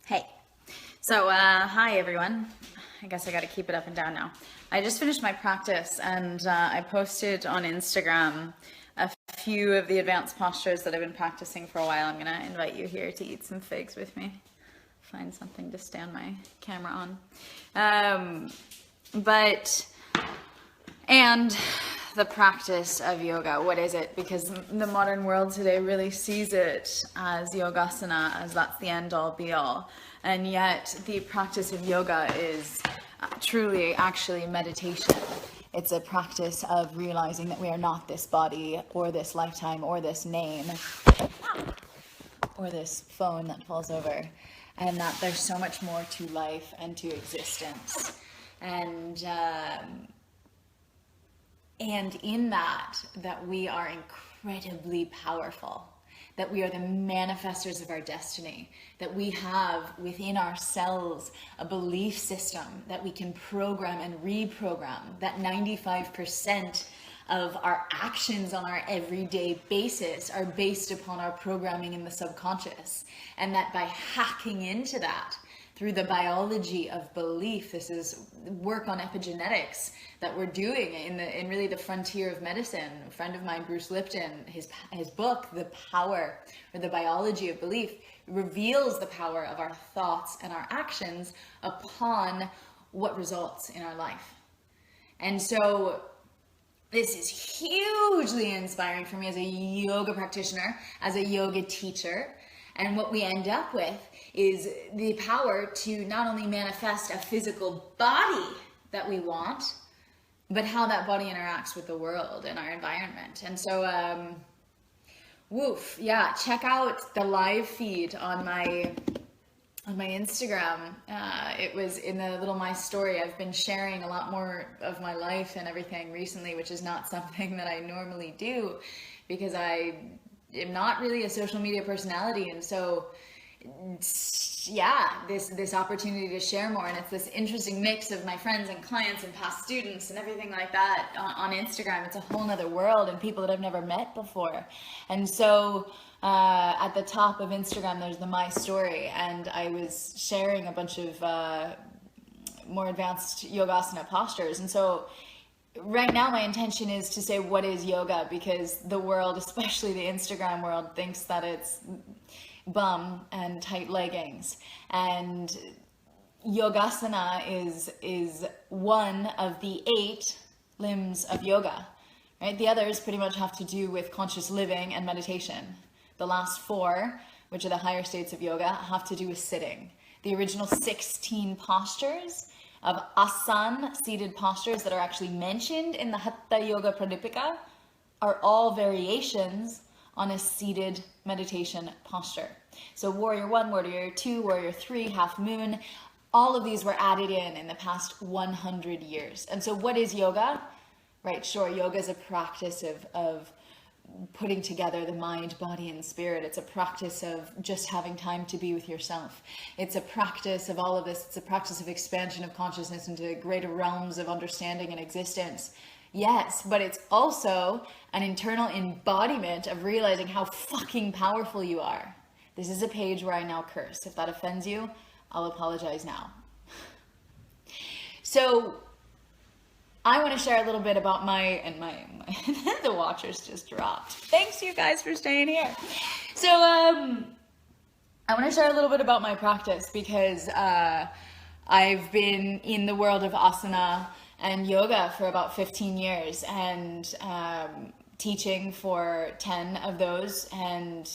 Hey. So, hi everyone. I guess I got to keep it up and down now. I just finished my practice and I posted on Instagram a few of the advanced postures that I've been practicing for a while. I'm going to invite you here to eat some figs with me. Find something to stand my camera on. But, and the practice of yoga, what is it? Because the modern world today really sees it as yogasana, as that's the end all be all. And yet the practice of yoga is truly actually meditation. It's a practice of realizing that we are not this body or this lifetime or this name or this phone that falls over, and that there's so much more to life and to existence. And in that we are incredibly powerful, that we are the manifestors of our destiny, that we have within ourselves a belief system that we can program and reprogram, that 95% of our actions on our everyday basis are based upon our programming in the subconscious, and that by hacking into that through the biology of belief, this is work on epigenetics that we're doing in really the frontier of medicine. A friend of mine, Bruce Lipton, his book, The Power, or The Biology of Belief, reveals the power of our thoughts and our actions upon what results in our life. And so this is hugely inspiring for me as a yoga practitioner, as a yoga teacher. And what we end up with is the power to not only manifest a physical body that we want, but how that body interacts with the world and our environment. And so, check out the live feed on my Instagram. It was in the little My Story. I've been sharing a lot more of my life and everything recently, which is not something that I normally do because I am not really a social media personality. And so this opportunity to share more, and it's this interesting mix of my friends and clients and past students and everything like that on Instagram. It's a whole nother world and people that I've never met before. And so at the top of Instagram there's the My Story, and I was sharing a bunch of more advanced yogasana postures. And so right now my intention is to say, what is yoga? Because the world, especially the Instagram world, thinks that it's bum and tight leggings, and yogasana is one of the 8 limbs of yoga, right? The others pretty much have to do with conscious living and meditation. The last 4, which are the higher states of yoga, have to do with sitting. The original 16 postures of asana, seated postures, that are actually mentioned in the Hatha Yoga Pradipika are all variations on a seated meditation posture. So Warrior 1, Warrior 2, Warrior 3, Half Moon, all of these were added in the past 100 years. And so what is yoga? Right, sure, yoga is a practice of putting together the mind, body, and spirit. It's a practice of just having time to be with yourself. It's a practice of all of this. It's a practice of expansion of consciousness into greater realms of understanding and existence. Yes, but it's also an internal embodiment of realizing how fucking powerful you are. This is a page where I now curse. If that offends you, I'll apologize now. So I want to share a little bit about my the watchers just dropped. Thanks you guys for staying here. So I want to share a little bit about my practice, because I've been in the world of asana and yoga for about 15 years, and teaching for 10 of those, and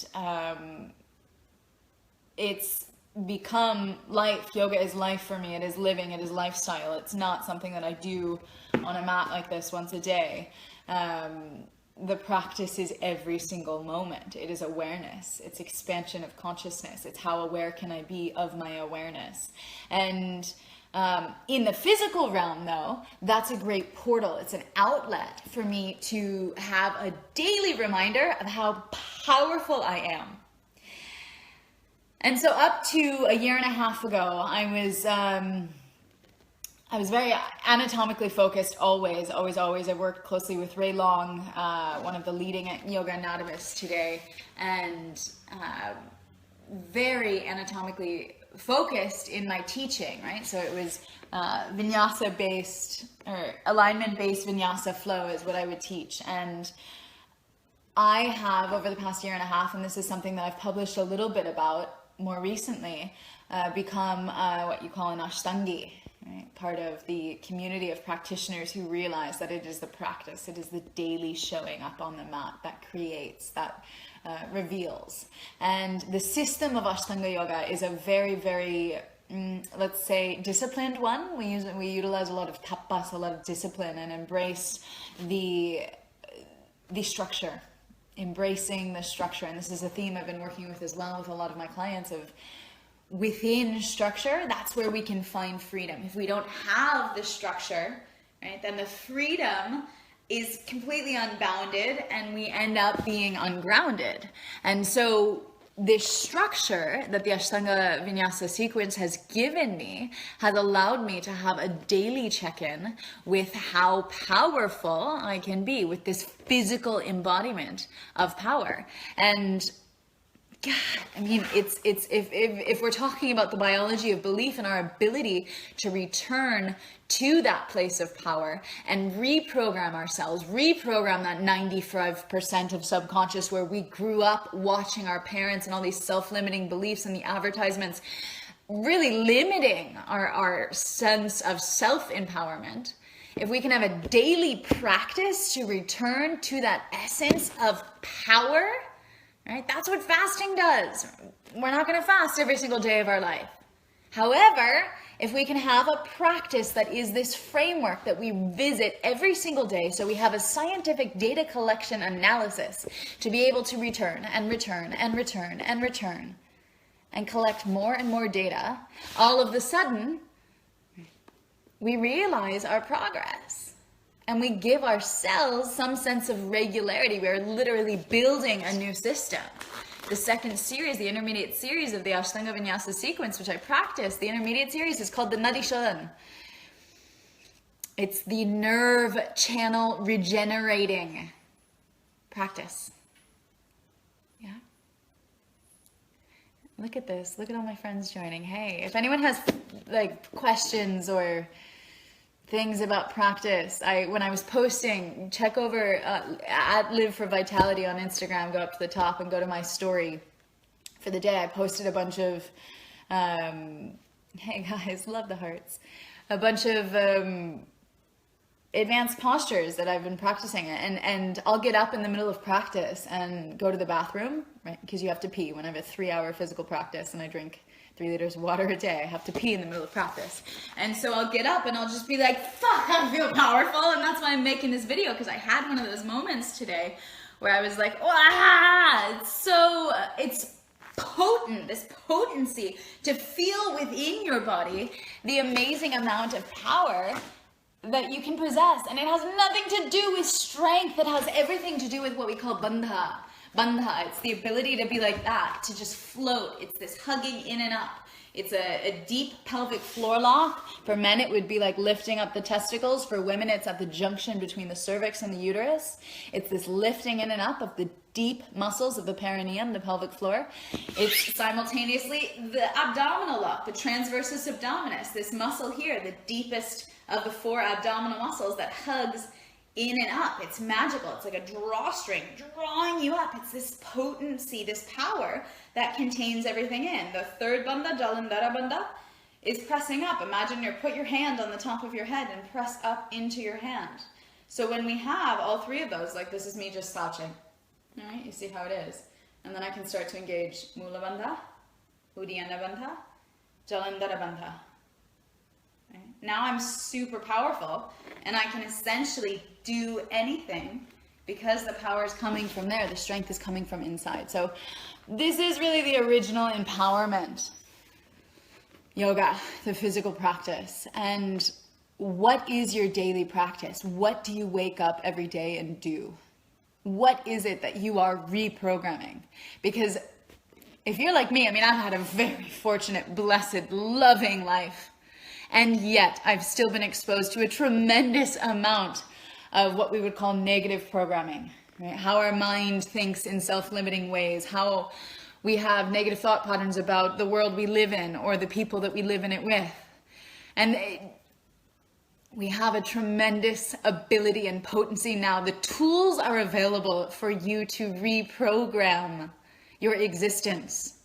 it's become life. Yoga is life for me. It is living. It is lifestyle. It's not something that I do on a mat like this once a day. The practice is every single moment. It is awareness. It's expansion of consciousness. It's how aware can I be of my awareness. And in the physical realm, though, that's a great portal. It's an outlet for me to have a daily reminder of how powerful I am. And so up to a year and a half ago, I was very anatomically focused, always. I worked closely with Ray Long, one of the leading yoga anatomists today, and very anatomically focused in my teaching, right? So it was vinyasa based or alignment based vinyasa flow is what I would teach. And I have, over the past year and a half, and this is something that I've published a little bit about more recently, become what you call an Ashtangi, right? Part of the community of practitioners who realize that it is the practice, it is the daily showing up on the mat that creates, that reveals. And the system of Ashtanga Yoga is a very, very, let's say, disciplined one. We utilize a lot of tapas, a lot of discipline, and embrace the structure. Embracing the structure. And this is a theme I've been working with as well with a lot of my clients of within structure, that's where we can find freedom. If we don't have the structure, right, then the freedom is completely unbounded and we end up being ungrounded. And so this structure that the Ashtanga Vinyasa sequence has given me has allowed me to have a daily check-in with how powerful I can be with this physical embodiment of power. And God, I mean, it's if we're talking about the biology of belief and our ability to return to that place of power and reprogram ourselves, reprogram that 95% of subconscious where we grew up watching our parents and all these self-limiting beliefs and the advertisements really limiting our sense of self-empowerment. If we can have a daily practice to return to that essence of power, right? That's what fasting does. We're not going to fast every single day of our life. However, if we can have a practice that is this framework that we visit every single day, so we have a scientific data collection analysis to be able to return and return and return and return and collect more and more data, all of a sudden, we realize our progress. And we give ourselves some sense of regularity. We're literally building a new system. The second series, the intermediate series of the Ashtanga Vinyasa sequence, which I practice, the intermediate series is called the Nadi Shodhan. It's the nerve channel regenerating practice. Yeah. Look at this. Look at all my friends joining. Hey, if anyone has like questions or things about practice, when I was posting, check over at Live for Vitality on Instagram, go up to the top and go to my story for the day. I posted a bunch of, hey guys, love the hearts, a bunch of advanced postures that I've been practicing, and I'll get up in the middle of practice and go to the bathroom, right? Because you have to pee when I have a 3-hour physical practice and I drink 3 liters of water a day. I have to pee in the middle of practice. And so I'll get up and I'll just be like, fuck, I feel powerful. And that's why I'm making this video, because I had one of those moments today where I was like, wow, it's potent, this potency to feel within your body the amazing amount of power that you can possess. And it has nothing to do with strength. It has everything to do with what we call bandha. Bandha, it's the ability to be like that, to just float. It's this hugging in and up. It's a deep pelvic floor lock. For men, it would be like lifting up the testicles. For women, it's at the junction between the cervix and the uterus. It's this lifting in and up of the deep muscles of the perineum, the pelvic floor. It's simultaneously the abdominal lock, the transversus abdominis, this muscle here, the deepest of the 4 abdominal muscles that hugs in and up. It's magical. It's like a drawstring drawing you up. It's this potency, this power that contains everything in. The third bandha, Jalandhara bandha, is pressing up. Imagine put your hand on the top of your head and press up into your hand. So when we have all 3 of those, like this is me just slouching, all right? You see how it is. And then I can start to engage Mula bandha, Uddiyana bandha, Jalandhara bandha. Right? Now I'm super powerful and I can essentially do anything because the power is coming from there. The strength is coming from inside. So this is really the original empowerment yoga, the physical practice. And what is your daily practice? What do you wake up every day and do? What is it that you are reprogramming? Because if you're like me, I mean, I've had a very fortunate, blessed, loving life. And yet I've still been exposed to a tremendous amount of what we would call negative programming, right? How our mind thinks in self-limiting ways, how We have negative thought patterns about the world we live in or the people that we live in it with. And we have a tremendous ability and potency now. The tools are available for you to reprogram your existence.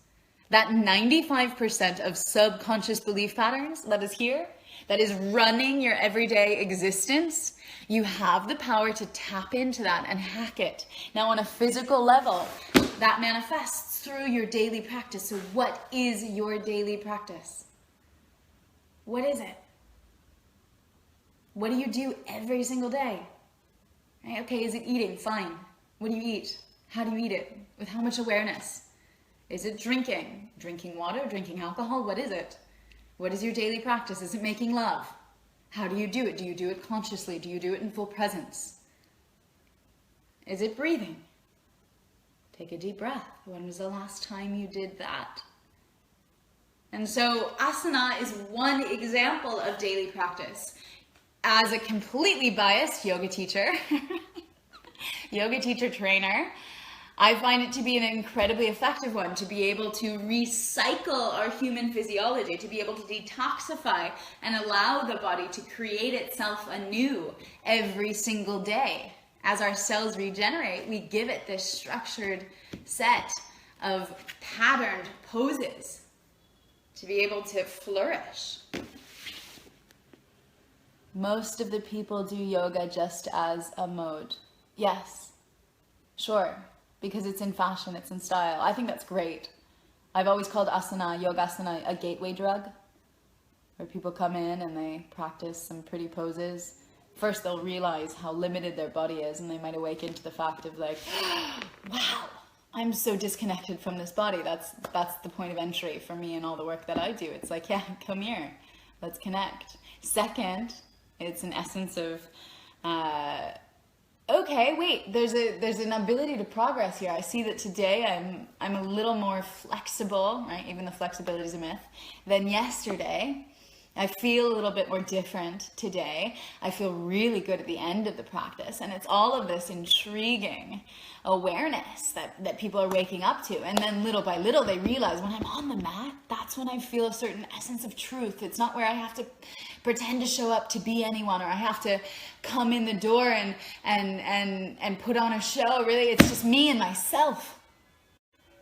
That 95% of subconscious belief patterns that is here, that is running your everyday existence, you have the power to tap into that and hack it. Now, on a physical level, that manifests through your daily practice. So what is your daily practice? What is it? What do you do every single day? Right? Okay, is it eating? Fine. What do you eat? How do you eat it? With how much awareness? Is it drinking? Drinking water? Drinking alcohol? What is it? What is your daily practice? Is it making love? How do you do it? Do you do it consciously? Do you do it in full presence? Is it breathing? Take a deep breath. When was the last time you did that? And so asana is one example of daily practice. As a completely biased yoga teacher, trainer, I find it to be an incredibly effective one, to be able to recycle our human physiology, to be able to detoxify and allow the body to create itself anew every single day. As our cells regenerate, we give it this structured set of patterned poses to be able to flourish. Most of the people do yoga just as a mode. Yes, sure. Because it's in fashion, it's in style. I think that's great. I've always called asana, yogasana, a gateway drug, where people come in and they practice some pretty poses. First, they'll realize how limited their body is, and they might awaken to the fact of like, wow, I'm so disconnected from this body. That's the point of entry for me and all the work that I do. It's like, yeah, come here, let's connect. Second, it's an essence of, okay, wait, there's an ability to progress here. I see that today I'm a little more flexible, right? Even the flexibility is a myth, than yesterday. I feel a little bit more different today. I feel really good at the end of the practice. And it's all of this intriguing awareness that people are waking up to. And then little by little, they realize when I'm on the mat, that's when I feel a certain essence of truth. It's not where I have to pretend to show up to be anyone, or I have to come in the door and put on a show. Really, it's just me and myself.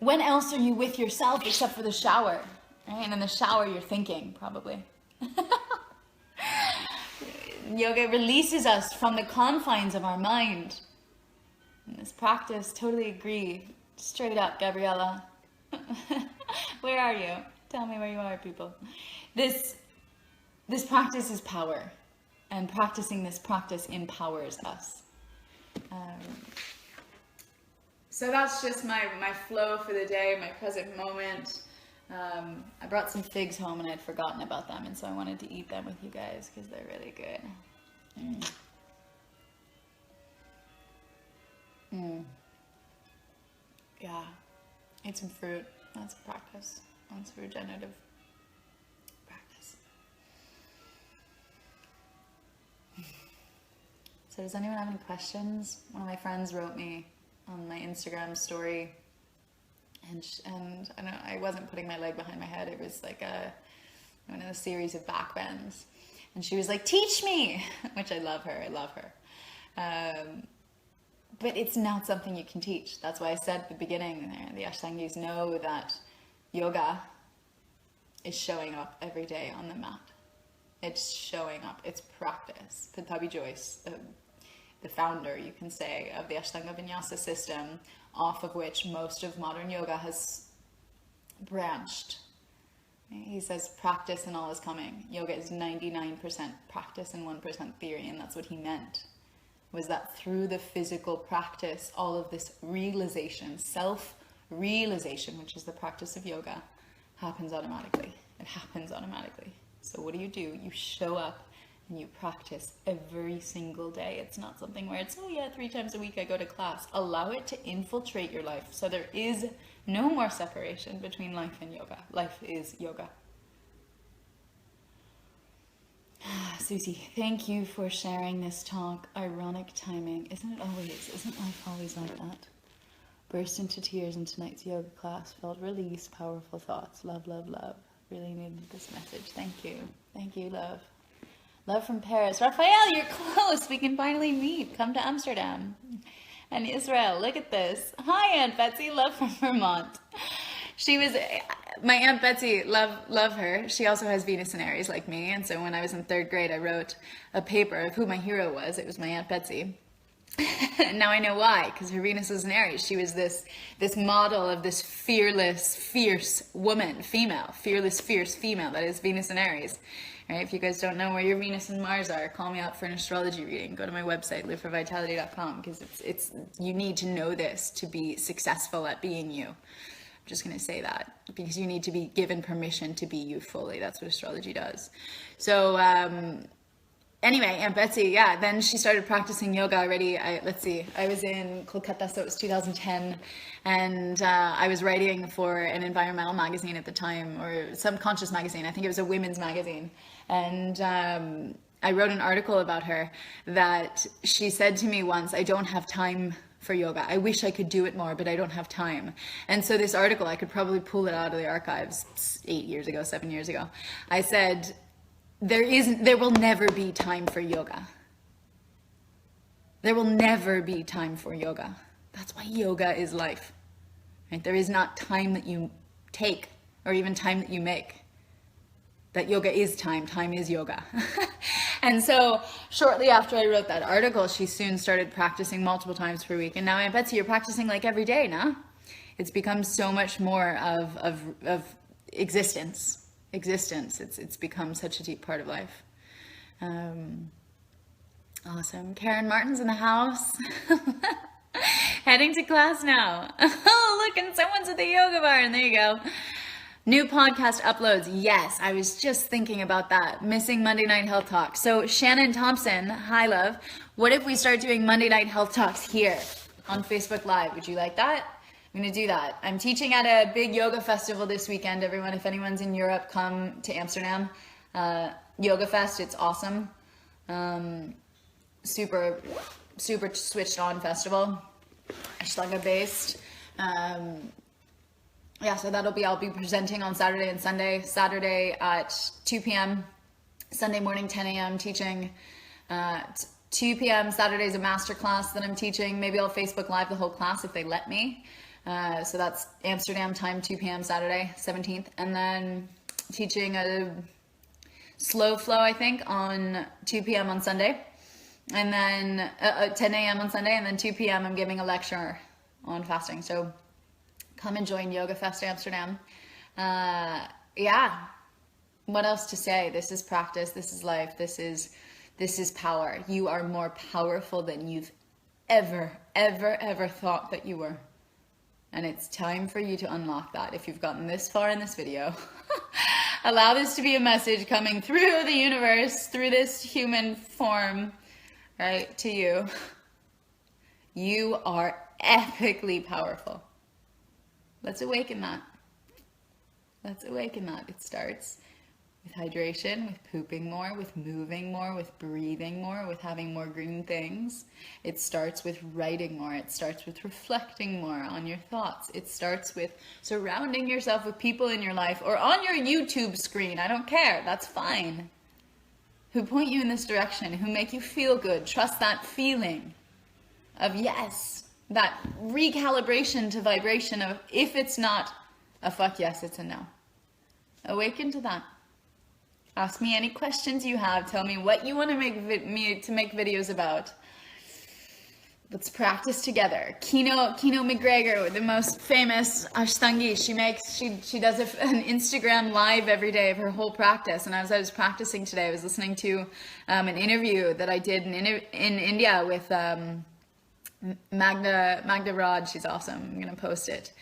When else are you with yourself except for the shower? Right? And in the shower, you're thinking, probably. Yoga releases us from the confines of our mind. In this practice, totally agree. Straight up, Gabriella. Where are you? Tell me where you are, people. This practice is power, and practicing this practice empowers us. So that's just my flow for the day, my present moment. I brought some figs home and I'd forgotten about them, and so I wanted to eat them with you guys because they're really good. Yeah, eat some fruit. That's a practice. That's a regenerative practice. So does anyone have any questions? One of my friends wrote me on my Instagram story, and I wasn't putting my leg behind my head. It was like one of the series of back bends, and she was like, "Teach me," which I love her. But it's not something you can teach. That's why I said at the beginning there, the Ashtangis know that yoga is showing up every day on the mat. It's showing up. It's practice. Pattabhi Jois, the founder, you can say, of the Ashtanga Vinyasa system, off of which most of modern yoga has branched. He says practice and all is coming. Yoga is 99% practice and 1% theory, and that's what he meant. Was that through the physical practice, all of this realization, self-realization, which is the practice of yoga, happens automatically. It happens automatically. So what do? You show up and you practice every single day. It's not something where it's, oh yeah, 3 times a week I go to class. Allow it to infiltrate your life. So there is no more separation between life and yoga. Life is yoga. Susie, thank you for sharing this talk. Ironic timing. Isn't life always like that? Burst into tears in tonight's yoga class. Felt release, powerful thoughts. Love, love, love. Really needed this message. Thank you. Thank you, love. Love from Paris. Raphael, you're close. We can finally meet. Come to Amsterdam. And Israel, look at this. Hi, Aunt Betsy. Love from Vermont. She was, my Aunt Betsy, love her. She also has Venus in Aries like me. And so when I was in 3rd grade, I wrote a paper of who my hero was. It was my Aunt Betsy. And now I know why, because her Venus was in Aries. She was this model of this fearless, fierce woman, female, fearless, fierce female. That is Venus in Aries. Right? If you guys don't know where your Venus and Mars are, call me up for an astrology reading. Go to my website, liveforvitality.com, because it's you need to know this to be successful at being you. I'm just going to say that, because you need to be given permission to be you fully. That's what astrology does. So, anyway, Aunt Betsy, yeah, then she started practicing yoga already. I was in Kolkata, so it was 2010, and I was writing for an environmental magazine at the time, or some conscious magazine. I think it was a women's magazine. And I wrote an article about her that she said to me once, I don't have time for yoga. I wish I could do it more, but I don't have time. And so this article, I could probably pull it out of the archives 7 years ago. I said, there will never be time for yoga. There will never be time for yoga. That's why yoga is life. Right? There is not time that you take or even time that you make. That yoga is time. Time is yoga. And so shortly after I wrote that article, she soon started practicing multiple times per week. And now, Aunt Betsy, you're practicing like every day now. It's become so much more of existence. It's become such a deep part of life. Awesome. Karen Martin's in the house. Heading to class now. Oh, look, and someone's at the yoga bar, and there you go. New podcast uploads. Yes, I was just thinking about that. Missing Monday Night Health Talk. So Shannon Thompson, hi love. What if we start doing Monday Night Health Talks here on Facebook Live? Would you like that? I'm going to do that. I'm teaching at a big yoga festival this weekend, everyone. If anyone's in Europe, come to Amsterdam. Yoga Fest, it's awesome. Super switched on festival. Ashtanga based. Yeah, so I'll be presenting on Saturday and Sunday. Saturday at 2 p.m., Sunday morning 10 a.m. teaching. 2 p.m. Saturday's a master class that I'm teaching. Maybe I'll Facebook Live the whole class if they let me. So that's Amsterdam time, 2 p.m. Saturday, 17th. And then teaching a slow flow, I think, on 2 p.m. on Sunday. And then 10 a.m. on Sunday. And then 2 p.m. I'm giving a lecture on fasting. So come and join Yoga Fest Amsterdam. Yeah. What else to say? This is practice. This is life. This is power. You are more powerful than you've ever thought that you were. And it's time for you to unlock that. If you've gotten this far in this video, allow this to be a message coming through the universe, through this human form, right, to you. You are epically powerful. Let's awaken that. Let's awaken that. It starts with hydration, with pooping more, with moving more, with breathing more, with having more green things. It starts with writing more. It starts with reflecting more on your thoughts. It starts with surrounding yourself with people in your life or on your YouTube screen. I don't care. That's fine. Who point you in this direction, who make you feel good. Trust that feeling of yes. That recalibration to vibration of if it's not a fuck yes, it's a no. Awaken to that. Ask me any questions you have. Tell me what you want to make videos about. Let's practice together. Kino McGregor, the most famous Ashtangi, she does an Instagram live every day of her whole practice. And as I was practicing today, I was listening to an interview that I did in India with Magda Rod. She's awesome. I'm gonna post it.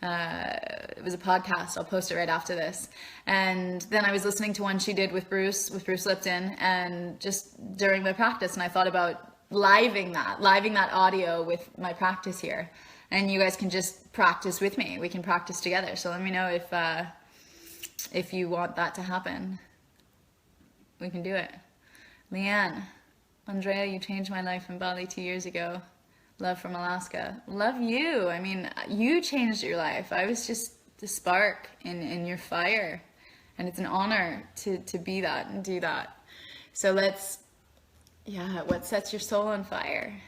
It was a podcast. I'll post it right after this. And then I was listening to one she did with Bruce Lipton, and just during my practice, and I thought about living that audio with my practice here. And you guys can just practice with me. We can practice together. So let me know if you want that to happen. We can do it. Leanne, Andrea, you changed my life in Bali 2 years ago. Love from Alaska. Love you. I mean, you changed your life. I was just the spark in your fire. And it's an honor to be that and do that. So let's, yeah, what sets your soul on fire?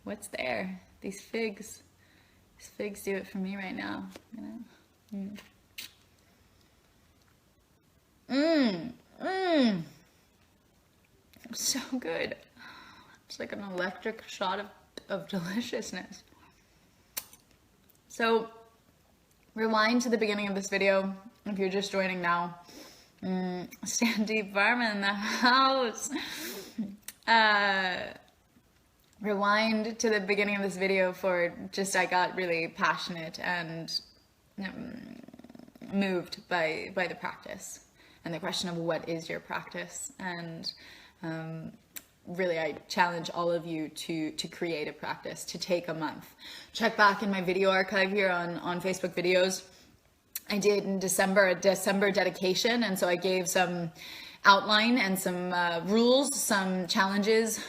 What's there? These figs. These figs do it for me right now. You know? So good. It's like an electric shot of deliciousness. So rewind to the beginning of this video if you're just joining now. Sandeep Varma in the house. Rewind to the beginning of this video for just, I got really passionate and moved by the practice and the question of what is your practice. And really, I challenge all of you to create a practice, to take a month. Check back in my video archive here on Facebook videos. I did in December, a December dedication, and so I gave some outline and some rules, some challenges,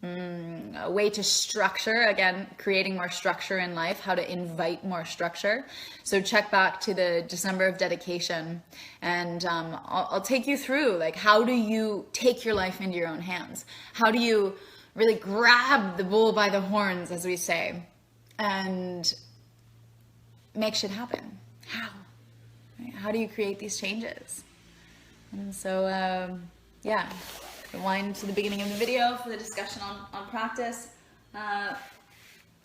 a way to structure, again, creating more structure in life, how to invite more structure. So check back to the December of dedication, and I'll take you through, like, how do you take your life into your own hands? How do you really grab the bull by the horns, as we say, and make shit happen? How? Right? How do you create these changes? And so, yeah. Rewind to the beginning of the video for the discussion on practice. I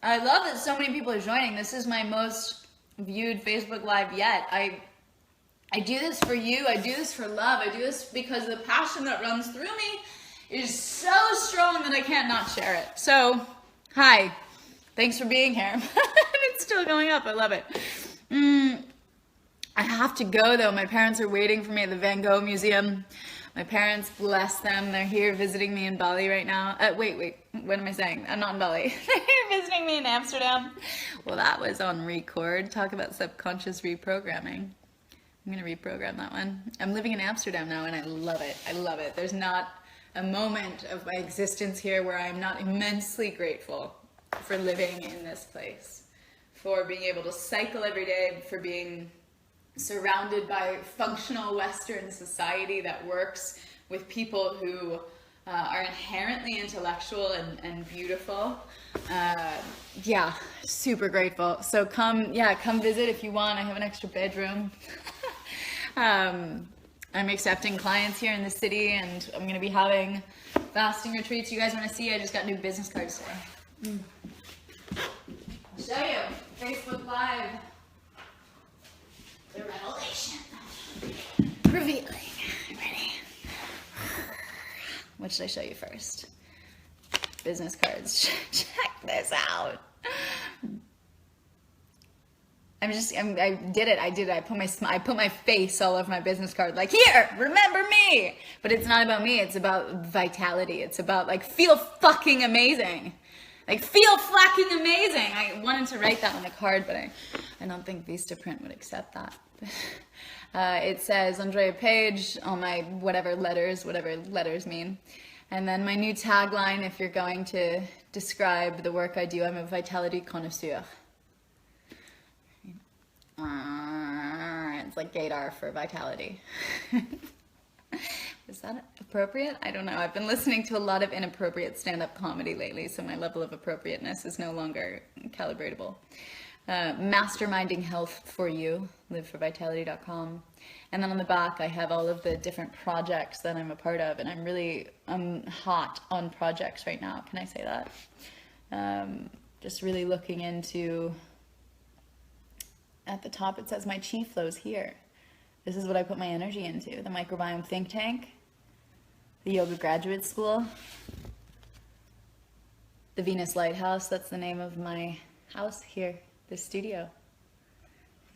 love that so many people are joining. This is my most viewed Facebook Live yet. I do this for you. I do this for love. I do this because the passion that runs through me is so strong that I can't not share it. So, hi. Thanks for being here. It's still going up. I love it. I have to go, though. My parents are waiting for me at the Van Gogh Museum. My parents, bless them, they're here visiting me in Bali right now. Wait, what am I saying? I'm not in Bali. They're here visiting me in Amsterdam. Well, that was on record. Talk about subconscious reprogramming. I'm going to reprogram that one. I'm living in Amsterdam now, and I love it. I love it. There's not a moment of my existence here where I'm not immensely grateful for living in this place, for being able to cycle every day, for being surrounded by functional Western society that works with people who are inherently intellectual and beautiful. Yeah, super grateful. So come visit if you want. I have an extra bedroom. I'm accepting clients here in the city, and I'm going to be having fasting retreats. You guys want to see? I just got new business cards today. I'll show you. Facebook Live. The revelation. Revealing. Ready? What should I show you first? Business cards. Check this out. I did it. I put my face all over my business card. Like, here, remember me. But it's not about me. It's about vitality. It's about, like, feel fucking amazing. Like, feel fucking amazing. I wanted to write that on the card, but I don't think Vistaprint would accept that. It says Andrea Page on my whatever letters mean. And then my new tagline, if you're going to describe the work I do, I'm a vitality connoisseur. It's like gaydar for vitality. Is that appropriate? I don't know. I've been listening to a lot of inappropriate stand-up comedy lately, so my level of appropriateness is no longer calibratable. Masterminding health for you, liveforvitality.com. And then on the back, I have all of the different projects that I'm a part of, and I'm hot on projects right now. Can I say that? Just really looking into, at the top it says my chi flows here. This is what I put my energy into. The microbiome think tank, the yoga graduate school, the Venus Lighthouse. That's the name of my house here, this studio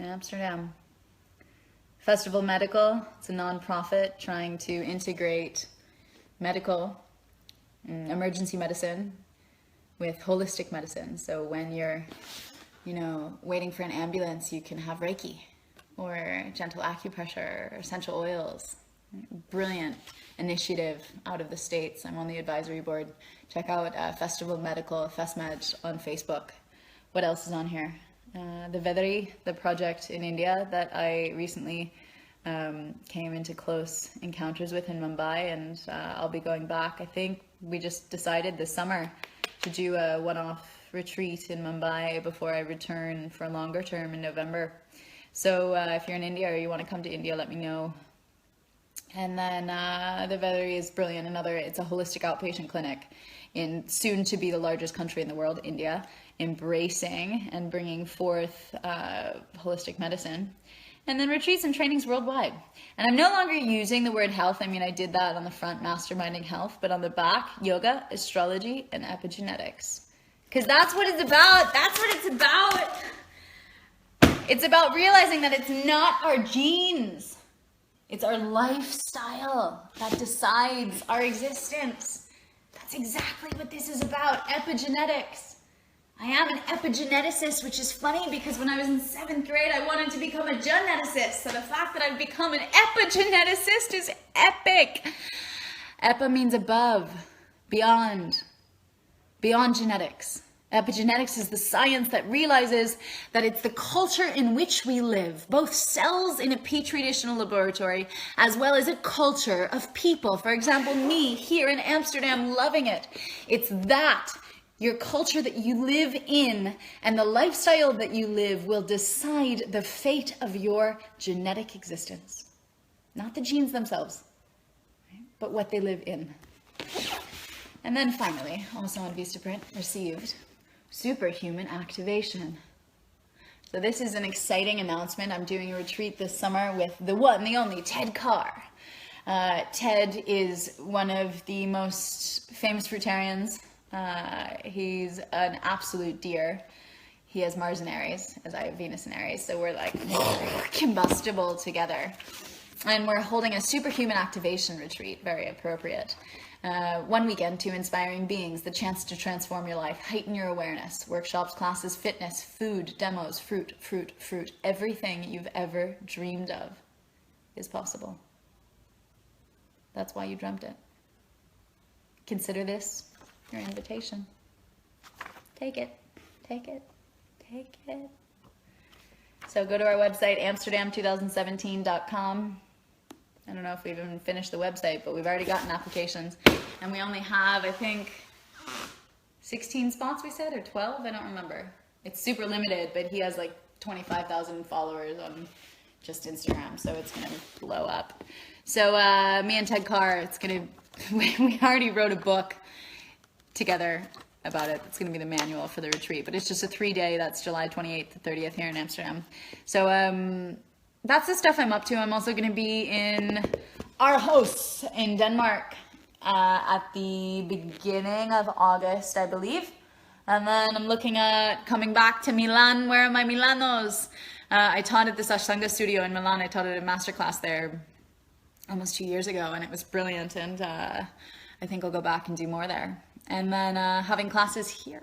in Amsterdam. Festival Medical, it's a non-profit trying to integrate medical, emergency medicine with holistic medicine. So when you're, waiting for an ambulance, you can have Reiki or gentle acupressure or essential oils. Brilliant initiative out of the States. I'm on the advisory board. Check out Festival Medical, FestMed on Facebook. What else is on here? The Vedari, the project in India that I recently came into close encounters with in Mumbai, and I'll be going back. I think we just decided this summer to do a one-off retreat in Mumbai before I return for a longer term in November. So if you're in India or you want to come to India, let me know. And then the Vedari is brilliant. It's a holistic outpatient clinic in soon to be the largest country in the world, India, embracing and bringing forth holistic medicine. And then retreats and trainings worldwide. And I'm no longer using the word health. I mean, I did that on the front, masterminding health, but on the back, yoga, astrology, and epigenetics. Because that's what it's about. That's what it's about. It's about realizing that it's not our genes. It's our lifestyle that decides our existence. That's exactly what this is about, epigenetics. I am an epigeneticist, which is funny because when I was in 7th grade, I wanted to become a geneticist. So the fact that I've become an epigeneticist is epic. Epi means above, beyond genetics. Epigenetics is the science that realizes that it's the culture in which we live, both cells in a petri dish in a laboratory, as well as a culture of people. For example, me here in Amsterdam loving it. It's that, your culture that you live in and the lifestyle that you live will decide the fate of your genetic existence. Not the genes themselves, right? But what they live in. And then finally, also on Vistaprint, received Superhuman Activation. So this is an exciting announcement. I'm doing a retreat this summer with the one, the only, Ted Carr. Ted is one of the most famous fruitarians. He's an absolute dear. He has Mars in Aries, as I have Venus in Aries, so we're like combustible together. And we're holding a Superhuman Activation retreat, very appropriate. 1 weekend, 2 inspiring beings, the chance to transform your life, heighten your awareness, workshops, classes, fitness, food, demos, fruit. Everything you've ever dreamed of is possible. That's why you dreamt it. Consider this your invitation. Take it. So go to our website, amsterdam2017.com. I don't know if we've even finished the website, but we've already gotten applications. And we only have, I think, 16 spots, we said, or 12? I don't remember. It's super limited, but he has like 25,000 followers on just Instagram, so it's going to blow up. So me and Ted Carr, we already wrote a book together about it. It's going to be the manual for the retreat, but it's just a 3-day, that's July 28th to 30th here in Amsterdam. So that's the stuff I'm up to. I'm also going to be in Aarhus in Denmark at the beginning of August, I believe. And then I'm looking at coming back to Milan. Where are my Milanos? I taught at the Ashtanga studio in Milan. I taught at a masterclass there almost 2 years ago, and it was brilliant. And I think I'll go back and do more there. And then having classes here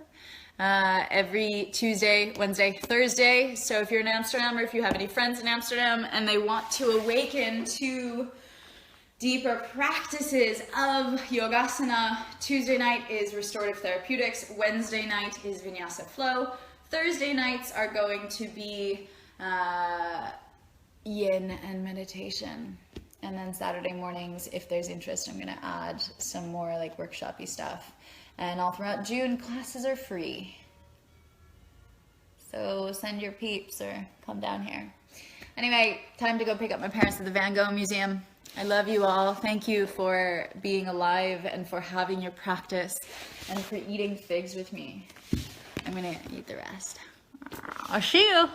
every Tuesday, Wednesday, Thursday. So if you're in Amsterdam or if you have any friends in Amsterdam and they want to awaken to deeper practices of Yogasana, Tuesday night is Restorative Therapeutics. Wednesday night is Vinyasa Flow. Thursday nights are going to be Yin and meditation. And then Saturday mornings, if there's interest, I'm going to add some more like workshop-y stuff. And all throughout June, classes are free. So send your peeps or come down here. Anyway, time to go pick up my parents at the Van Gogh Museum. I love you all. Thank you for being alive and for having your practice and for eating figs with me. I'm going to eat the rest. I'll see you.